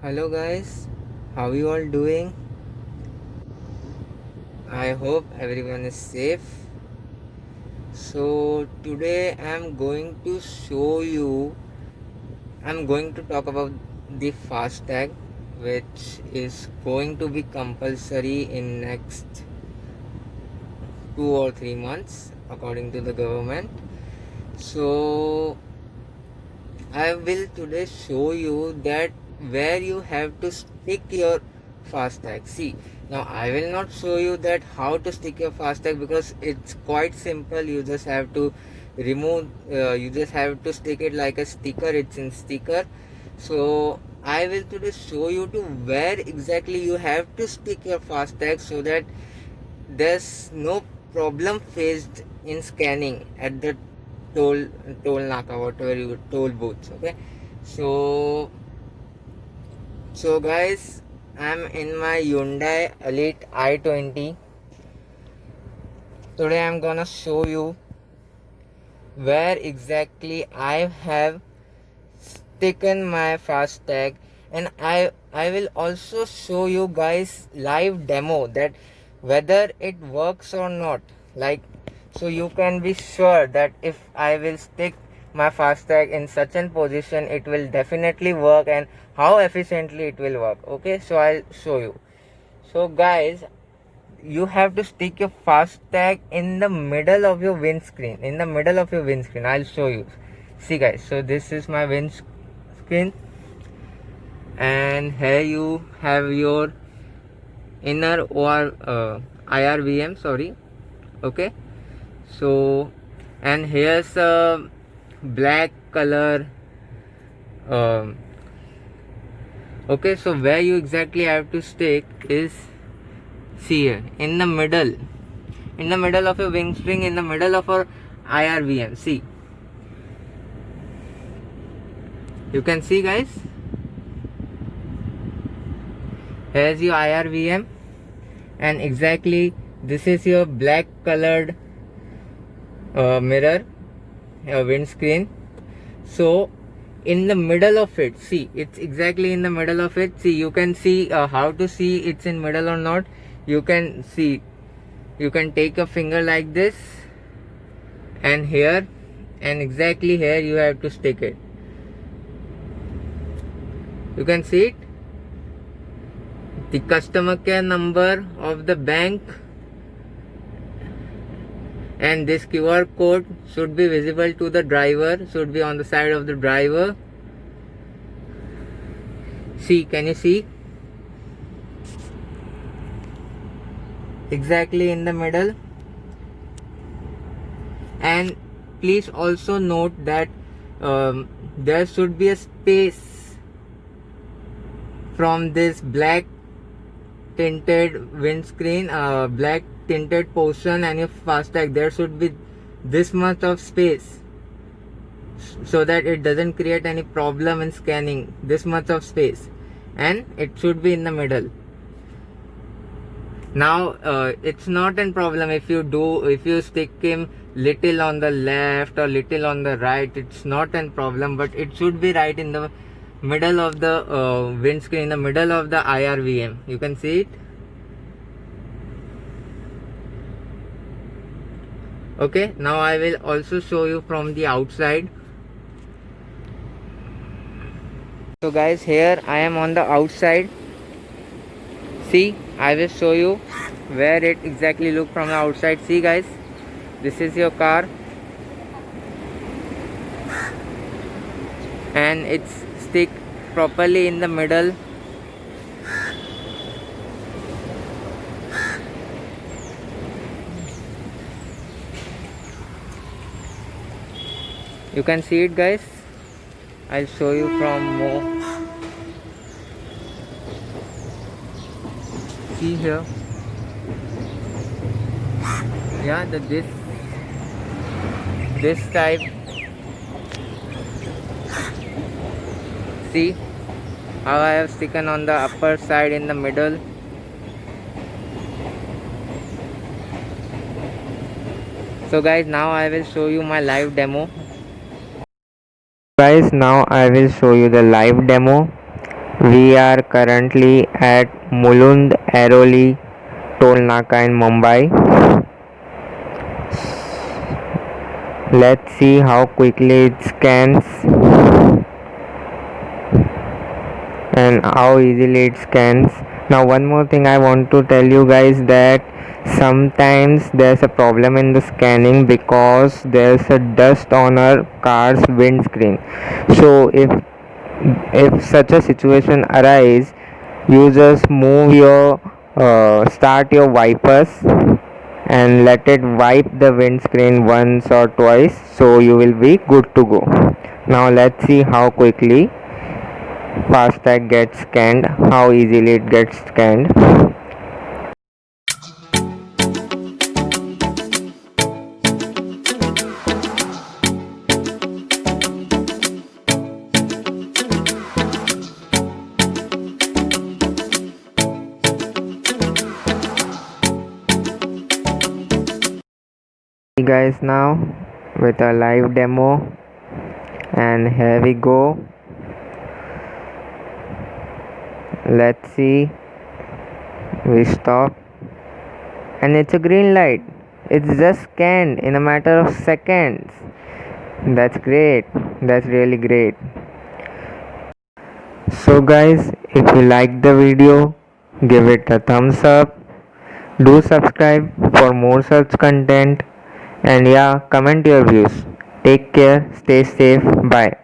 Hello guys, how you all doing? I hope everyone is safe. So today I'm going to talk about the FasTag, which is going to be compulsory in next 2 or 3 months according to the government. So I will today show you that where you have to stick your FasTag. See, now I will not show you that how to stick your FasTag because it's quite simple. You just have to you just have to stick it like a sticker. It's in sticker. So I will today show you to where exactly you have to stick your FasTag so that there's no problem faced in scanning at the toll toll naka, whatever you toll booths. Okay, so guys, I'm in my Hyundai Elite i20. Today I'm gonna show you where exactly I have taken my FasTag, and I will also show you guys live demo that whether it works or not, like, so you can be sure that if I will stick my FasTag in such a position, it will definitely work and how efficiently it will work. Okay, so I'll show you. So guys, you have to stick your FasTag in the middle of your windscreen. I'll show you. See guys, so this is my windscreen, and here you have your inner or IRVM, sorry. Okay, so, and here's a black color. um, okay, so where you exactly have to stick is, see here, in the middle of your wing string, in the middle of our IRVM. See, you can see guys, here's your IRVM, and exactly this is your black colored mirror, windscreen. So in the middle of it, see, it's exactly in the middle of it. See, you can see how to see it's in middle or not. You can see, you can take a finger like this, and here, and exactly here you have to stick it. You can see it, the customer care number of the bank, and this QR code should be visible to the driver, should be on the side of the driver. See, can you see? Exactly in the middle. And please also note that there should be a space from this black tinted windscreen, black tinted portion, and your FasTag. There should be this much of space so that it doesn't create any problem in scanning. This much of space, and it should be in the middle. Now it's not a problem if you stick him little on the left or little on the right. It's not a problem, but it should be right in the middle of the windscreen, in the middle of the IRVM. You can see it. Okay, now I will also show you from the outside. So guys, here I am on the outside. See, I will show you where it exactly look from the outside. See guys, this is your car, and it's stick properly in the middle. You can see it guys. I'll show you from more. See here, yeah, this type. See how I have sticken on the upper side in the middle. So guys, now I will show you my live demo. Guys, now I will show you the live demo We are currently at Mulund Airoli toll naka in Mumbai. Let's see how quickly it scans and how easily it scans. Now one more thing I want to tell you guys, that sometimes there's a problem in the scanning because there's a dust on our car's windscreen. So if such a situation arise, you just move your start your wipers and let it wipe the windscreen once or twice, so you will be good to go. Now let's see how quickly FasTag gets scanned, how easily it gets scanned. Hey guys, now with a live demo, and here we go. Let's see. We stop and it's a green light. It's just scanned in a matter of seconds. That's great. That's really great. So guys, if you like the video, give it a thumbs up. Do subscribe for more such content, and yeah, comment your views. Take care, stay safe, bye.